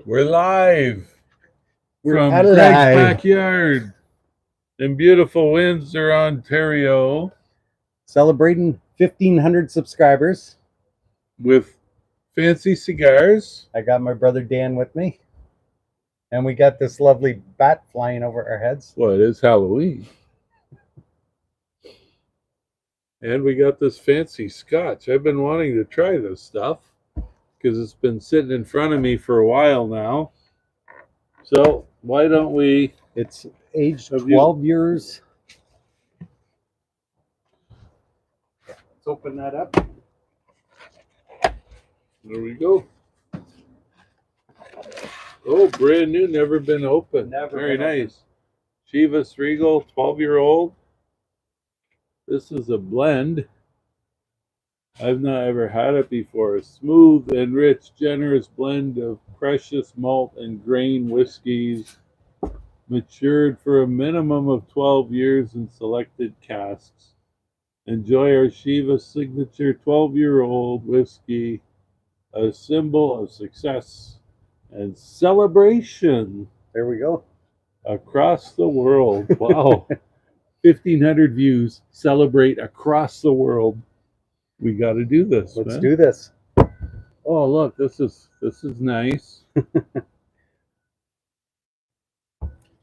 We're live from alive. Greg's backyard in beautiful Windsor, Ontario, Celebrating 1,500 subscribers. with fancy cigars. I got my brother Dan with me. And we got this lovely bat flying over our heads. Well, it is Halloween. And we got this fancy Scotch. I've been wanting to try this stuff because it's been sitting in front of me for a while now. So why don't we... It's aged 12 years. Let's open that up. There we go. Oh, brand new, never been opened. Very nice. Chivas Regal, 12-year-old. This is a blend. I've not ever had it before. A smooth and rich, generous blend of precious malt and grain whiskeys, matured for a minimum of 12 years in selected casks. Enjoy our Chivas signature 12-year-old whiskey, a symbol of success and celebration. There we go. Across the world. Wow. 1,500 views. Celebrate across the world. We got to do this. Let's do this. Oh, look, this is nice.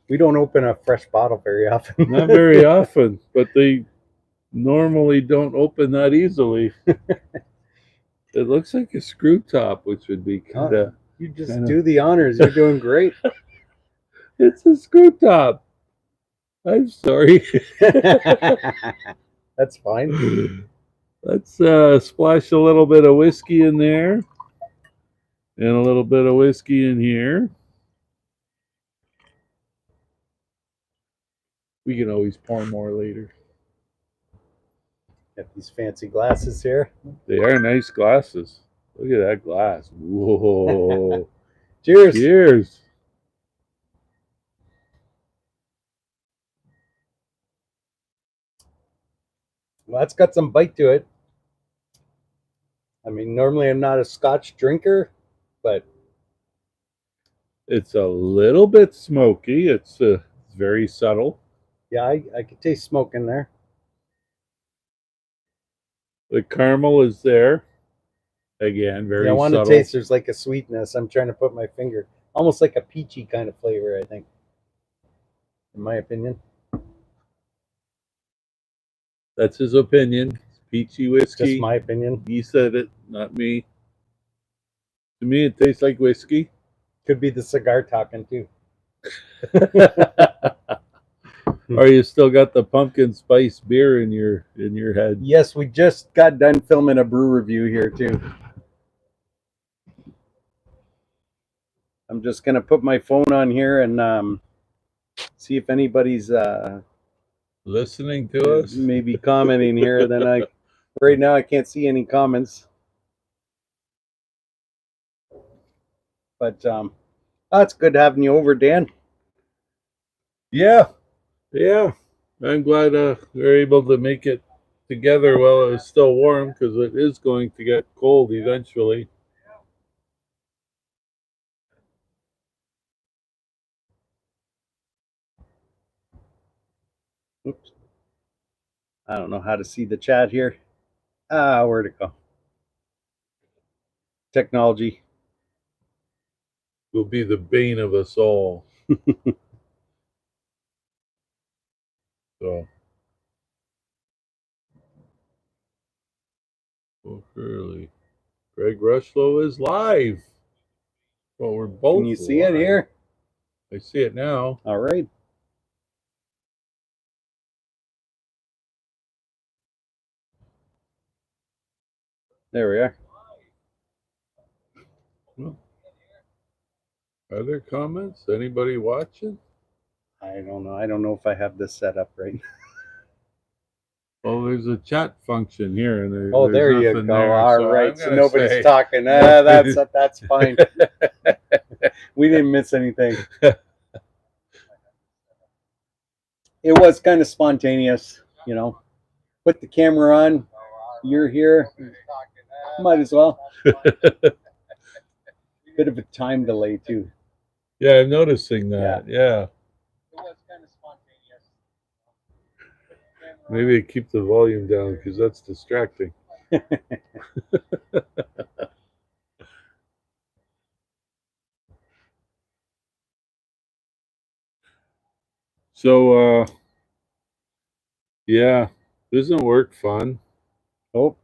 We don't open a fresh bottle very often. Not very often, but they normally don't open that easily. It looks like a screw top, which would be kind of... You just do the honors. You're doing great. It's a screw top. I'm sorry. That's fine. Let's splash a little bit of whiskey in there. And a little bit of whiskey in here. We can always pour more later. Got these fancy glasses here. They are nice glasses. Look at that glass. Whoa. Cheers. Cheers. Well, that's got some bite to it. I mean, normally I'm not a Scotch drinker, but it's a little bit smoky. It's very subtle. Yeah, I could taste smoke in there. The caramel is there. Again, very subtle. I want to taste there's like a sweetness. I'm trying to put my finger. Almost like a peachy kind of flavor, I think. In my opinion. That's his opinion. Peachy whiskey. Just my opinion. He said it, not me. To me, it tastes like whiskey. Could be the cigar talking too. Or you still got the pumpkin spice beer in your head. Yes, we just got done filming a brew review here too. I'm just gonna put my phone on here and see if anybody's listening to us. Maybe commenting here. Then right now I can't see any comments. But it's good having you over, Dan. Yeah. I'm glad we're able to make it together while it's still warm, because it is going to get cold eventually. Oops. I don't know how to see the chat here. Where'd it go? Technology will be the bane of us all. So, early. Greg Rocheleau is live. Well, we're both. Can you see it here? I see it now. All right. There we are. Well, are there comments? Anybody watching? I don't know. I don't know if I have this set up right. Well, there's a chat function here, and there you go. There, all right, so nobody's talking. That's fine. We didn't miss anything. It was kind of spontaneous, you know. Put the camera on. You're here. Might as well. Bit of a time delay too. Yeah, I'm noticing that. Yeah. It was kind of spontaneous. Maybe keep the volume down because that's distracting. So, yeah, isn't work fun? Oh,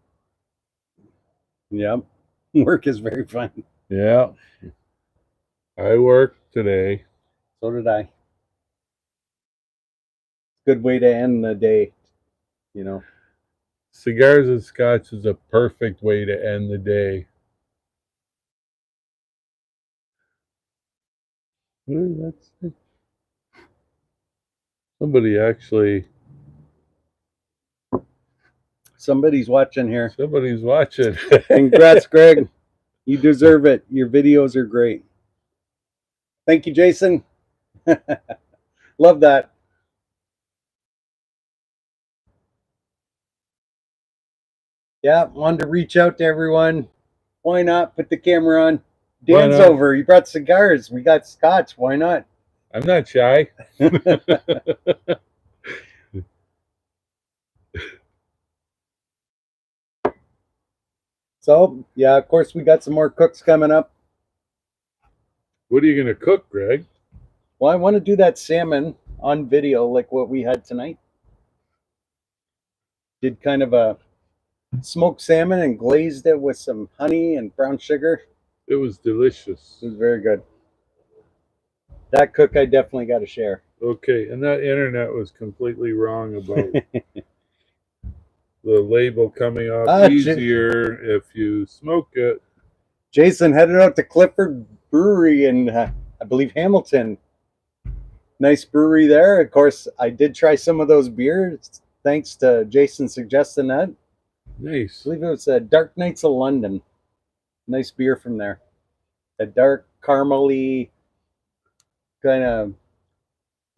yeah. Work is very fun. Yeah. I worked today. So did I. Good way to end the day, you know. Cigars and Scotch is a perfect way to end the day. That's somebody actually. Somebody's watching here. Somebody's watching. Congrats, Greg. You deserve it. Your videos are great. Thank you, Jason. Love that. Yeah, wanted to reach out to everyone. Why not put the camera on? Why Dan's not? over. He brought cigars. We got Scotch. Why not? I'm not shy. So, yeah, of course, we got some more cooks coming up. What are you going to cook, Greg? Well, I want to do that salmon on video like what we had tonight. Did kind of a smoked salmon and glazed it with some honey and brown sugar. It was delicious. It was very good. That cook I definitely got to share. Okay, and that internet was completely wrong about the label coming off easier if you smoke it. Jason headed out to Clifford Brewery in, I believe, Hamilton. Nice brewery there. Of course, I did try some of those beers. Thanks to Jason suggesting that. Nice. I believe it was Dark Knights of London. Nice beer from there. A dark, caramely, kind of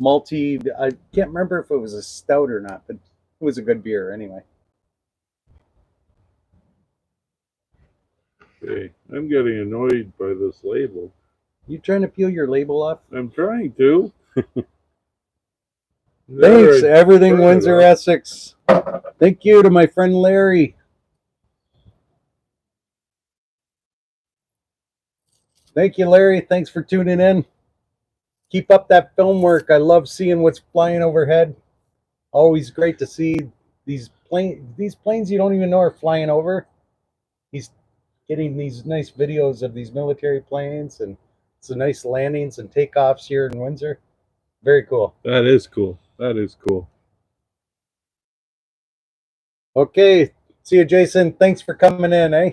malty. I can't remember if it was a stout or not, but it was a good beer anyway. Okay, I'm getting annoyed by this label. You trying to peel your label off? I'm trying to. Thanks, everything Windsor Essex. Thank you to my friend Larry. Thank you, Larry. Thanks for tuning in. Keep up that film work. I love seeing what's flying overhead. Always great to see these planes you don't even know are flying over. He's getting these nice videos of these military planes and some nice landings and takeoffs here in Windsor. Very cool. That is cool. That is cool. Okay. See you, Jason. Thanks for coming in, eh?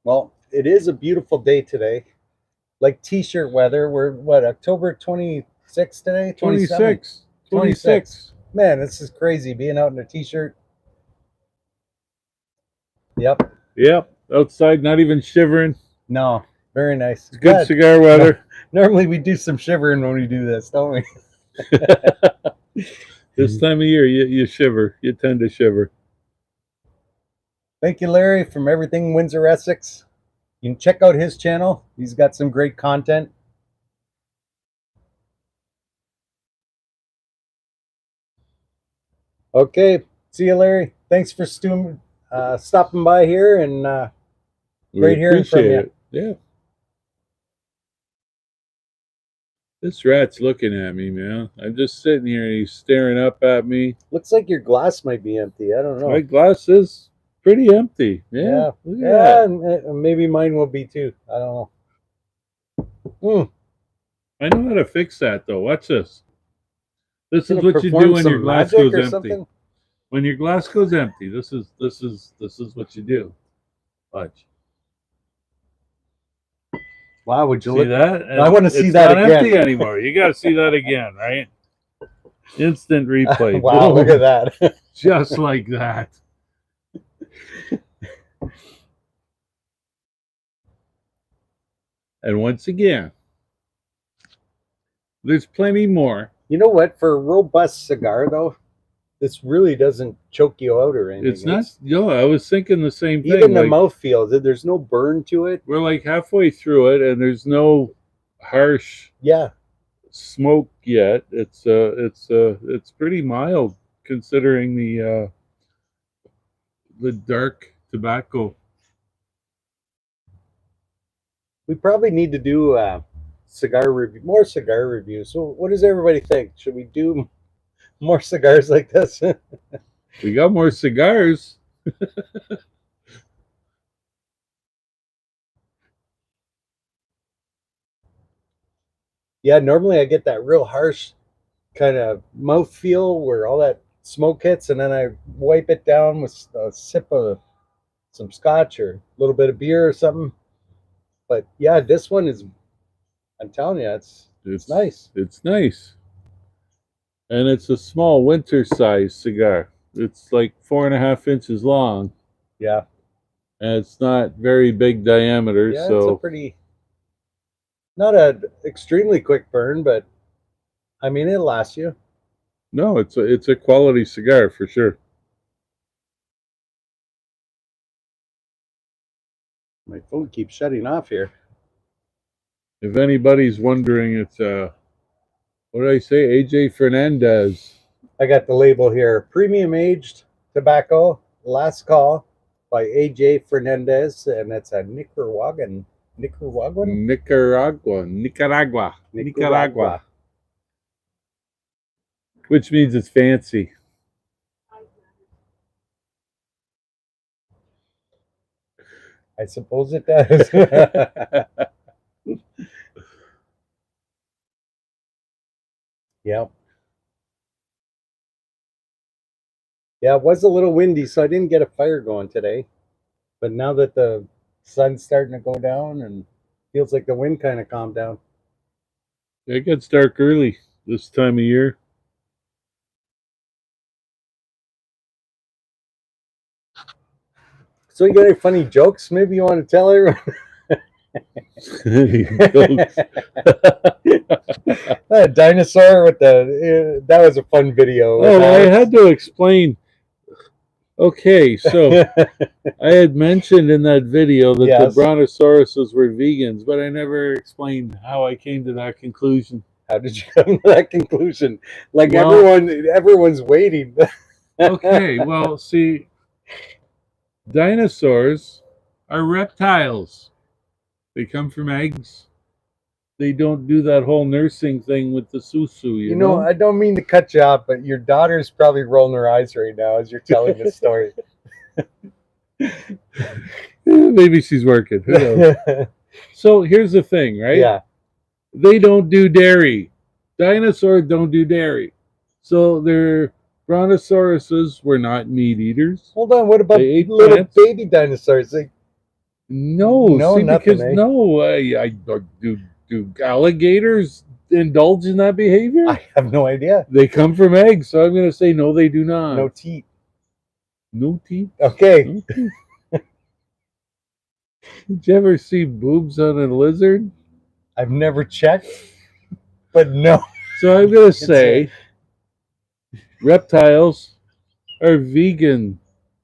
Well, it is a beautiful day today. Like t-shirt weather. We're what, October 26th today? 26. 26. Man, this is crazy being out in a t-shirt. Yep. Yep. Outside, not even shivering. No, very nice. It's good cigar weather. Normally we do some shivering when we do this, don't we? This time of year, you shiver. You tend to shiver. Thank you, Larry, from Everything Windsor Essex. You can check out his channel. He's got some great content. Okay. See you, Larry. Thanks for stopping by here, and great hearing from you. It. Yeah. This rat's looking at me, man. I'm just sitting here and he's staring up at me. Looks like your glass might be empty. I don't know. My glass is pretty empty. Yeah. And maybe mine will be too. I don't know. I know how to fix that though. Watch this. This is what you do when your glass goes empty. Something? When your glass goes empty, this is what you do. Watch. Wow, would you see that? And I want to see that again. It's not empty anymore. You got to see that again, right? Instant replay. Wow, look at that. Just like that. And once again, There's plenty more. You know what? For a robust cigar, though, this really doesn't choke you out or anything. It's not. I was thinking the same thing. Even the mouthfeel, there's no burn to it. We're like halfway through it, and there's no harsh smoke yet. It's pretty mild considering the dark tobacco. We probably need to do more cigar reviews. So what does everybody think? Should we do more cigars like this? We got more cigars. Yeah, normally I get that real harsh kind of mouth feel where all that smoke hits, and then I wipe it down with a sip of some scotch or a little bit of beer or something. But yeah, this one is, I'm telling you, it's nice. It's nice. And it's a small winter size cigar. It's like 4.5 inches long. Yeah. And it's not very big diameter. Yeah, so it's a pretty, not an extremely quick burn, but I mean, it'll last you. No, it's a quality cigar for sure. My phone keeps shutting off here. If anybody's wondering, it's what did I say? AJ Fernandez. I got the label here. Premium aged tobacco, last call by AJ Fernandez, and it's a Nicaraguan. Nicaragua. Which means it's fancy. I suppose it does. Yeah. Yeah, it was a little windy, so I didn't get a fire going today. But now that the sun's starting to go down and feels like the wind kind of calmed down. It gets dark early this time of year. So you got any funny jokes maybe you want to tell everyone? That dinosaur with that was a fun video. Oh, I had to explain. Okay, so I had mentioned in that video that the brontosauruses were vegans, but I never explained how I came to that conclusion. How did you come to that conclusion? Like, everyone's waiting. Okay, well, see, dinosaurs are reptiles. They come from eggs. They don't do that whole nursing thing with the susu, you know? I don't mean to cut you off, but your daughter's probably rolling her eyes right now as you're telling this story. Maybe she's working. Who knows? So here's the thing, right? Yeah. They don't do dairy. Dinosaurs don't do dairy. So their brontosauruses were not meat eaters. Hold on, what about little baby dinosaurs? No, see, because I do alligators indulge in that behavior? I have no idea. They come from eggs, so I'm going to say no, they do not. No teeth. No teeth? Okay. No teeth. Did you ever see boobs on a lizard? I've never checked, but no. So I'm going to say reptiles are vegan,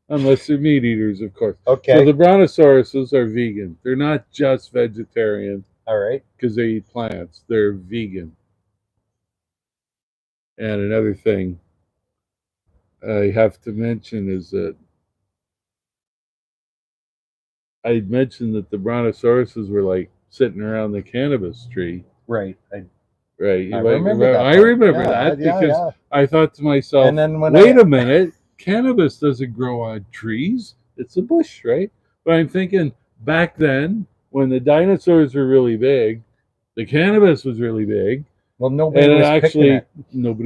unless they're meat eaters, of course. Okay. So the brontosauruses are vegan. They're not just vegetarian. All right. Because they eat plants. They're vegan. And another thing I have to mention is that I mentioned that the brontosauruses were like sitting around the cannabis tree. Right. Right. I remember that because I thought to myself, and then wait a minute, cannabis doesn't grow on trees. It's a bush, right? But I'm thinking back then, when the dinosaurs were really big, the cannabis was really big. Well, nobody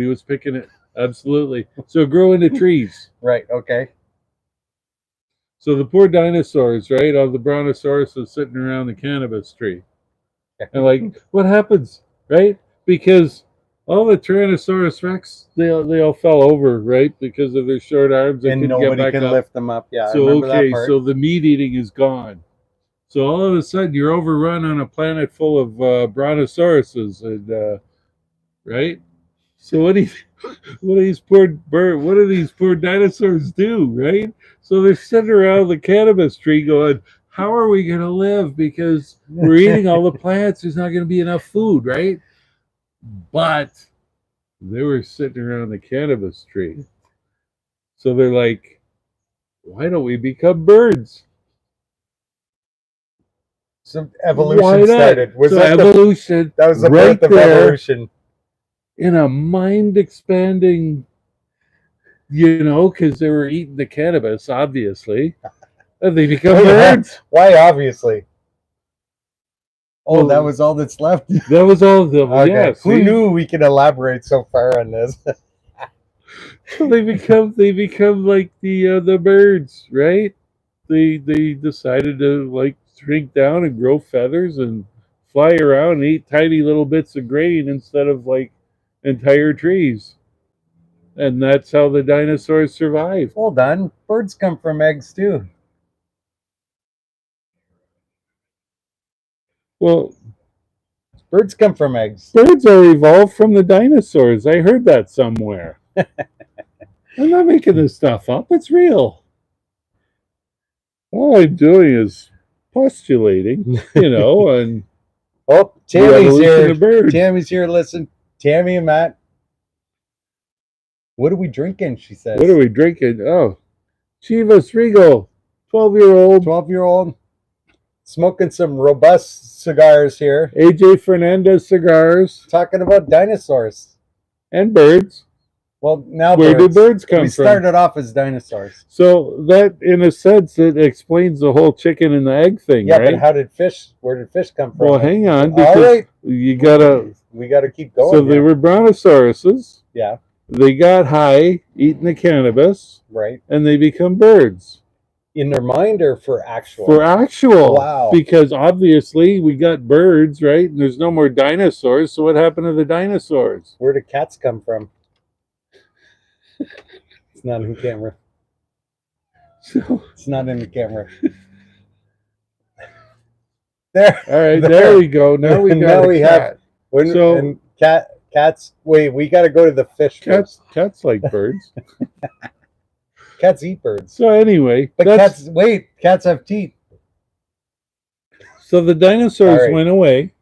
was picking it. Absolutely. So it grew into trees. Right. Okay. So the poor dinosaurs, right, of the brontosauruses sitting around the cannabis tree. And like, what happens, right? Because all the Tyrannosaurus Rex, they all fell over, right? Because of their short arms. And nobody can lift them up. Yeah. So, so the meat eating is gone. So all of a sudden, you're overrun on a planet full of brontosauruses, and right? So what do these poor dinosaurs do, right? So they're sitting around the cannabis tree going, how are we going to live? Because we're eating all the plants. There's not going to be enough food, right? But they were sitting around the cannabis tree. So they're like, why don't we become birds? Some evolution started. Was so that evolution? that was the right birth of there evolution. in a mind-expanding, because they were eating the cannabis, obviously, and they become birds. Why, obviously? Oh, Well, that was all that's left? That was all of them. Okay. Yeah. Who knew we could elaborate so far on this? So they become like the birds, right? They decided to like shrink down and grow feathers and fly around and eat tiny little bits of grain instead of like entire trees. And that's how the dinosaurs survived. Hold on. Birds come from eggs too. Well, birds come from eggs. Birds are evolved from the dinosaurs. I heard that somewhere. I'm not making this stuff up. It's real. All I'm doing is postulating, and oh, Tammy's here. Bird. Tammy's here. Listen, Tammy and Matt. What are we drinking? She says. What are we drinking? Oh, Chivas Regal, 12-year-old. 12-year-old. Smoking some robust cigars here. AJ Fernandez cigars. Talking about dinosaurs. And birds. Well, now where do birds come from? We started off as dinosaurs. So that, in a sense, it explains the whole chicken and the egg thing, yeah, right? but where did fish come from? Well, hang on. All right. We gotta keep going. So they were brontosauruses. Yeah. They got high eating the cannabis. Right. And they become birds. In their mind or for actual? For actual. Wow. Because obviously we got birds, right? And there's no more dinosaurs. So what happened to the dinosaurs? Where did cats come from? It's not in camera. So, it's not in the camera. There. All right, there we go. Now we got now we cat. Have cats. Wait, we got to go to the fish. Cats like birds. Cats eat birds. So anyway, but cats have teeth. So the dinosaurs went away.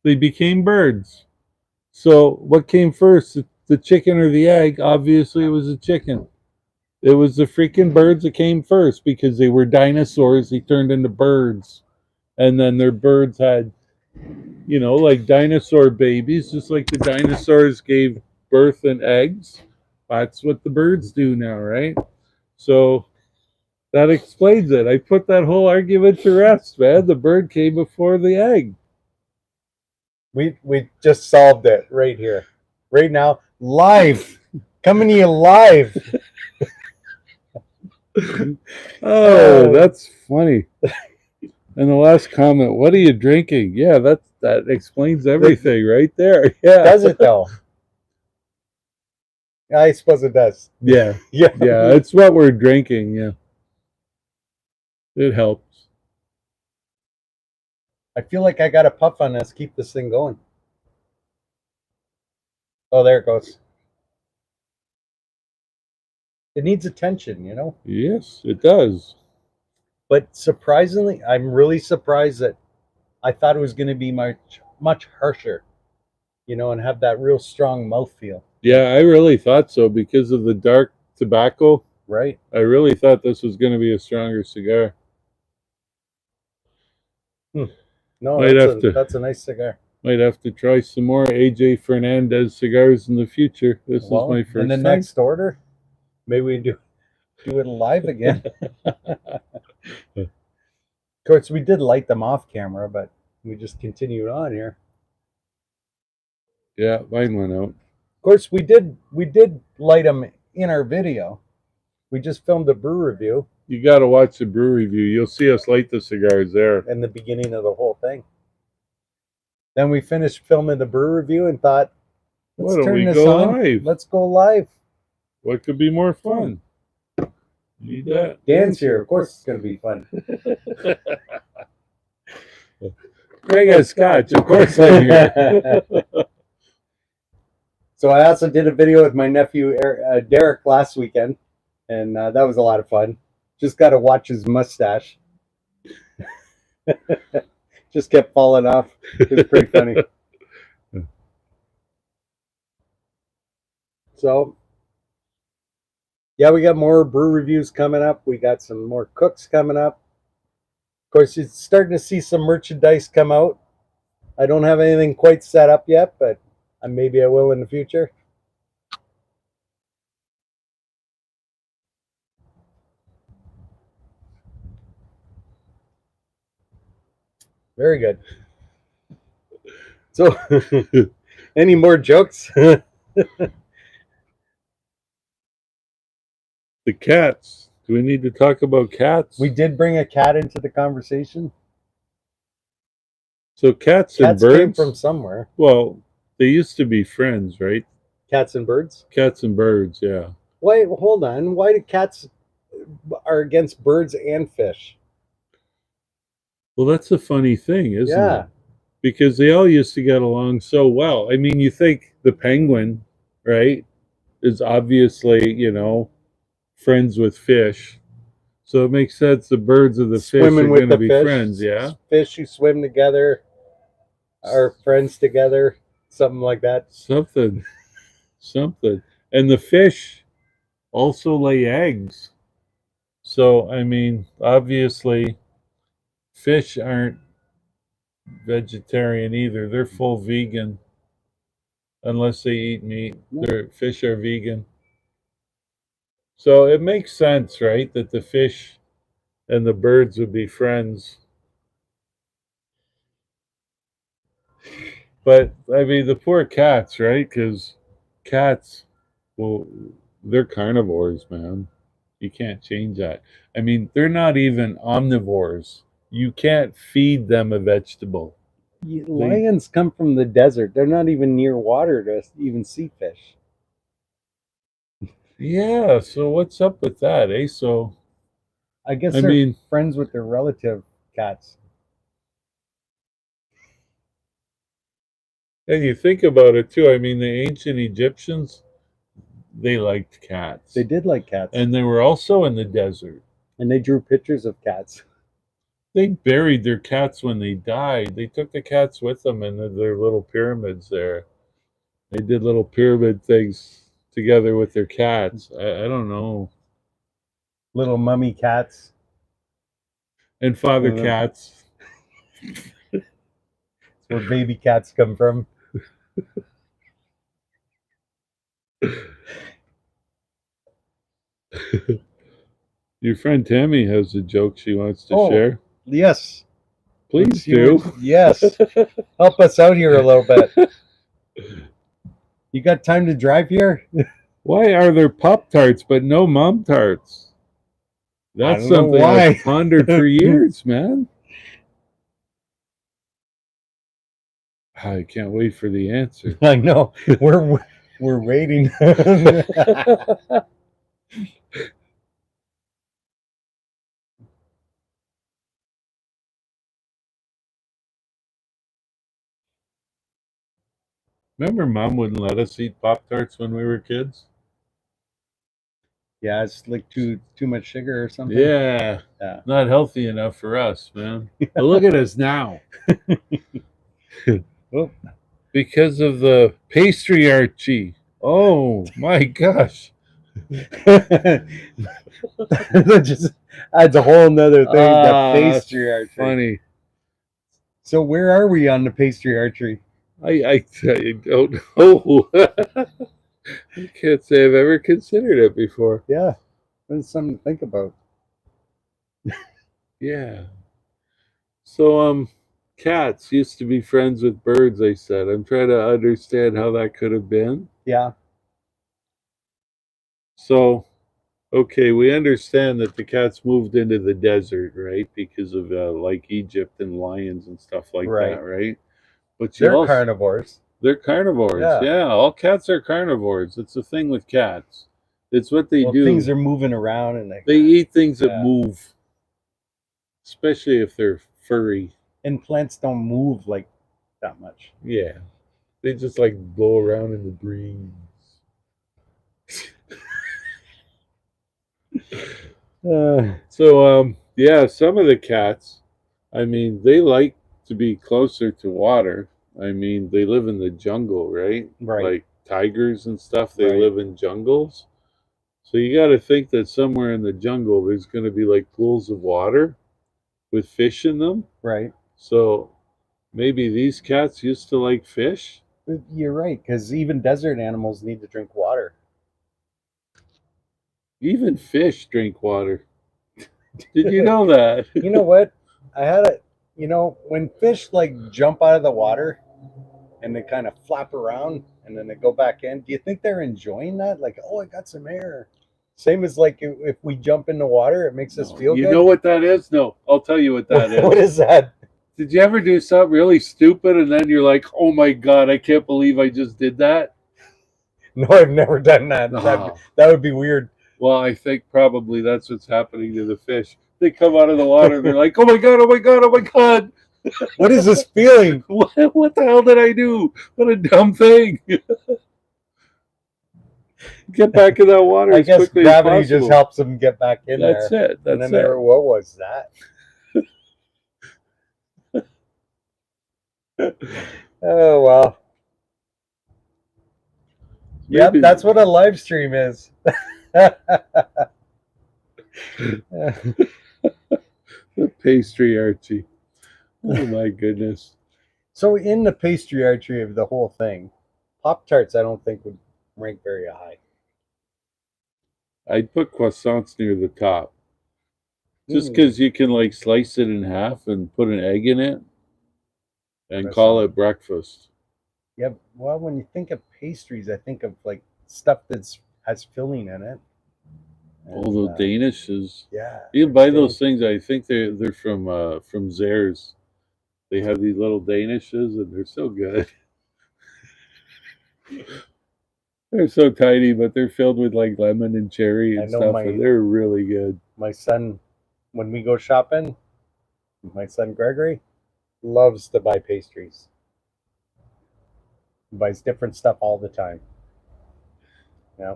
They became birds. So what came first, the chicken or the egg? Obviously, it was the chicken. It was the freaking birds that came first because they were dinosaurs. They turned into birds. And then their birds had, like dinosaur babies, just like the dinosaurs gave birth and eggs. That's what the birds do now, right? So that explains it. I put that whole argument to rest, man. The bird came before the egg. We just solved it right here. Right now. Live. Coming to you live. Oh, that's funny. And the last comment, what are you drinking? Yeah, that explains everything right there. Yeah. Does it though? I suppose it does. Yeah. Yeah. Yeah, it's what we're drinking, yeah. It helps. I feel like I got a puff on this. Keep this thing going. Oh, there it goes. It needs attention, Yes, it does. But surprisingly, I'm really surprised that I thought it was going to be much harsher, and have that real strong mouthfeel. Yeah, I really thought so because of the dark tobacco. Right. I really thought this was going to be a stronger cigar. No, that's a nice cigar. Might have to try some more AJ Fernandez cigars in the future. This is my first in the next order. Maybe we do it live again. Of course, we did light them off camera, but we just continued on here. Yeah, mine went out. Of course, we did light them in our video. We just filmed a brew review. You got to watch the brew review. You'll see us light the cigars there. In the beginning of the whole thing. Then we finished filming the brew review and thought, let's turn this on. Live? Let's go live. What could be more fun? Need that. Dan's here. Of course it's going to be fun. Greg has Scotch. Of course I'm here. So I also did a video with my nephew Derek last weekend, and that was a lot of fun. Just got to watch his mustache. Just kept falling off. It was pretty funny. So, yeah, we got more brew reviews coming up. We got some more cooks coming up. Of course, you're starting to see some merchandise come out. I don't have anything quite set up yet, but maybe I will in the future. Very good. So, any more jokes? The cats. Do we need to talk about cats? We did bring a cat into the conversation. So cats and Cats came birds from somewhere. Well, they used to be friends, right? Cats and birds? Cats and birds, yeah. Wait, hold on. Why do cats are against birds and fish? Well, that's a funny thing, isn't Yeah. it? Because they all used to get along so well. I mean, you think the penguin, right, is obviously, friends with fish. So it makes sense the birds of the fish Swimming are with going to the be fish. friends, yeah? Fish who swim together are friends together, something like that. Something. And the fish also lay eggs. So, I mean, obviously, fish aren't vegetarian either. They're full vegan unless they eat meat. Their fish are vegan. So it makes sense, right, that the fish and the birds would be friends. But I mean, the poor cats, right? Because cats, well, they're carnivores, man. You can't change that. I mean, they're not even omnivores. You can't feed them a vegetable. Lions come from the desert. They're not even near water to even see fish. Yeah, so what's up with that, eh? So I guess they're friends with their relative cats. And you think about it too. I mean, the ancient Egyptians, they liked cats. They did like cats. And they were also in the desert. And they drew pictures of cats. They buried their cats when they died. They took the cats with them in their little pyramids there. They did little pyramid things together with their cats. I don't know. Little mummy cats. And father cats. That's where baby cats come from. Your friend Tammy has a joke she wants to share. Yes. Please do. Yes. Help us out here a little bit. You got time to drive here? Why are there Pop-Tarts but no Mom Tarts? That's something I've pondered for years, man. I can't wait for the answer. I know. We're waiting. Remember Mom wouldn't let us eat Pop-Tarts when we were kids? Yeah, it's like too much sugar or something. Yeah. Not healthy enough for us, man. But look at us now. Because of the pastryarchy. Oh my gosh. That just adds a whole nother thing. The pastryarchy. Funny. So where are we on the pastryarchy? I don't know. I can't say I've ever considered it before. Yeah. That's something to think about. Yeah. So cats used to be friends with birds, I said. I'm trying to understand how that could have been. Yeah. So, okay, we understand that the cats moved into the desert, right? Because of like Egypt and lions and stuff like that, right? But they're carnivores. They're carnivores. Yeah, all cats are carnivores. It's the thing with cats. It's what they do. Things are moving around and they eat things that move, especially if they're furry. And plants don't move like that much. Yeah. They just like blow around in the breeze. So yeah, some of the cats, I mean, they like to be closer to water. I mean, they live in the jungle, right? Right. Like tigers and stuff, they Right. live in jungles. So you got to think that somewhere in the jungle there's going to be like pools of water with fish in them. Right. So maybe these cats used to like fish. You're right, because even desert animals need to drink water. Even fish drink water. Did you know that? You know what? I had a, when fish like jump out of the water and they kind of flap around and then they go back in, do you think they're enjoying that? Like, oh, I got some air. Same as like if we jump in the water, it makes us feel You good. know what that is? No, I'll tell you what that is. What is that? Did you ever do something really stupid and then you're like, oh my God, I can't believe I just did that? No, I've never done that. That would be weird. Well, I think probably that's what's happening to the fish. They come out of the water and they're like, oh my God, oh my God, oh my God. What is this feeling? What the hell did I do? What a dumb thing. Get back in that water I as guess quickly gravity as possible. just helps them get back in That's there. it. That's and then it. what was that? Oh, well. Yep, that's what a live stream is. The pastry Archie. Oh my goodness. So in the pastry archery of the whole thing, Pop-Tarts I don't think would rank very high. I'd put croissants near the top. Just because you can like slice it in half and put an egg in it and call it breakfast. Yeah, well, when you think of pastries, I think of like stuff has filling in it. All those Danishes. Yeah. You can buy those things. I think they're from Zehrs. They have these little Danishes and they're so good. They're so tiny, but they're filled with like lemon and cherry and stuff, and they're really good. My son, when we go shopping, my son Gregory loves to buy pastries. He buys different stuff all the time. Yeah.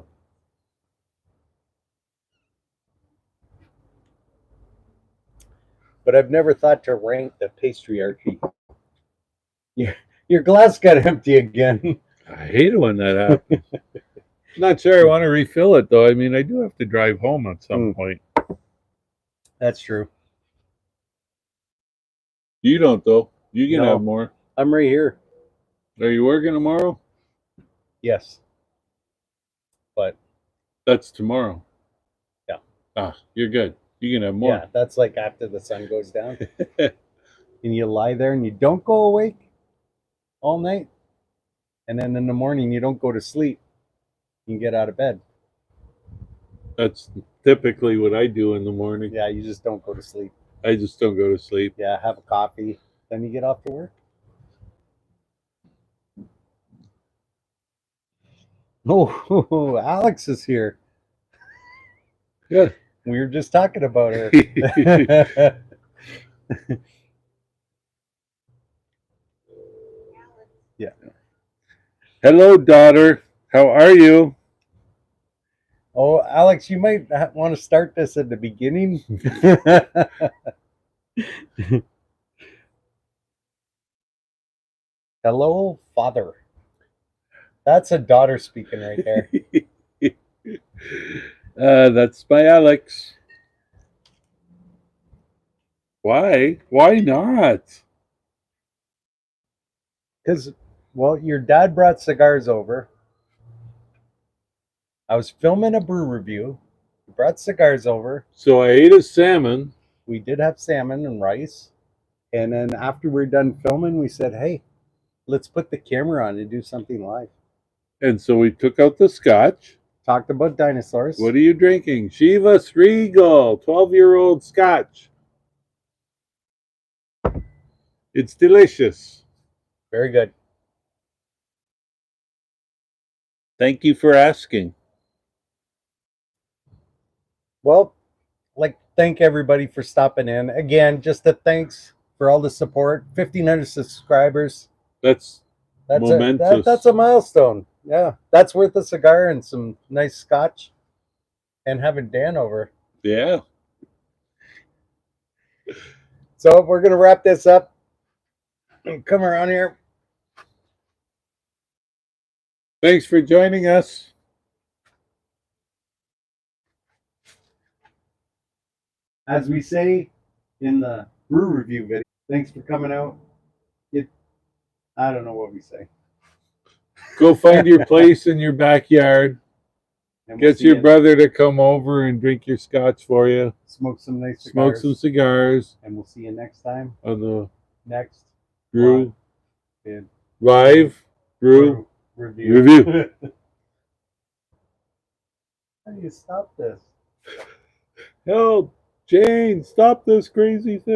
But I've never thought to rank the pastry archie. Your glass got empty again. I hate it when that happens. Not sure I want to refill it though. I mean, I do have to drive home at some point. That's true. You don't though. You can have more. I'm right here. Are you working tomorrow? Yes. But that's tomorrow. Yeah. Ah, you're good. You can have more. Yeah, that's like after the sun goes down. And you lie there and you don't go awake all night. And then in the morning you don't go to sleep. You get out of bed. That's typically what I do in the morning. Yeah, you just don't go to sleep. I just don't go to sleep. Yeah, have a coffee. Then you get off to work. Oh, Alex is here. Yeah. We were just talking about her. Yeah. Hello, daughter. How are you? Oh, Alex, you might want to start this at the beginning. Hello, father. That's a daughter speaking right there. That's my Alex. Why? Why not? Because, well, your dad brought cigars over. I was filming a brew review. He brought cigars over. So I ate a salmon. We did have salmon and rice. And then after we're done filming, we said, hey, let's put the camera on and do something live. And so we took out the scotch. Talked about dinosaurs. What are you drinking? Chivas Regal, 12-year-old scotch. It's delicious. Very good. Thank you for asking. Well, I'd like to thank everybody for stopping in. Again, just a thanks for all the support. 1,500 subscribers. That's Momentous. That's a milestone. Yeah, that's worth a cigar and some nice scotch, and having Dan over. Yeah. So we're gonna wrap this up and come around here. Thanks for joining us. As we say in the brew review video, thanks for coming out. I don't know what we say. Go find your place in your backyard. And we'll Get see your you- brother to come over and drink your scotch for you. smoke some nice cigars. Smoke some cigars And we'll see you next time. on the Next Brew Live Live Brew Review. Review. How do you stop this? Help, Jane, stop this crazy thing.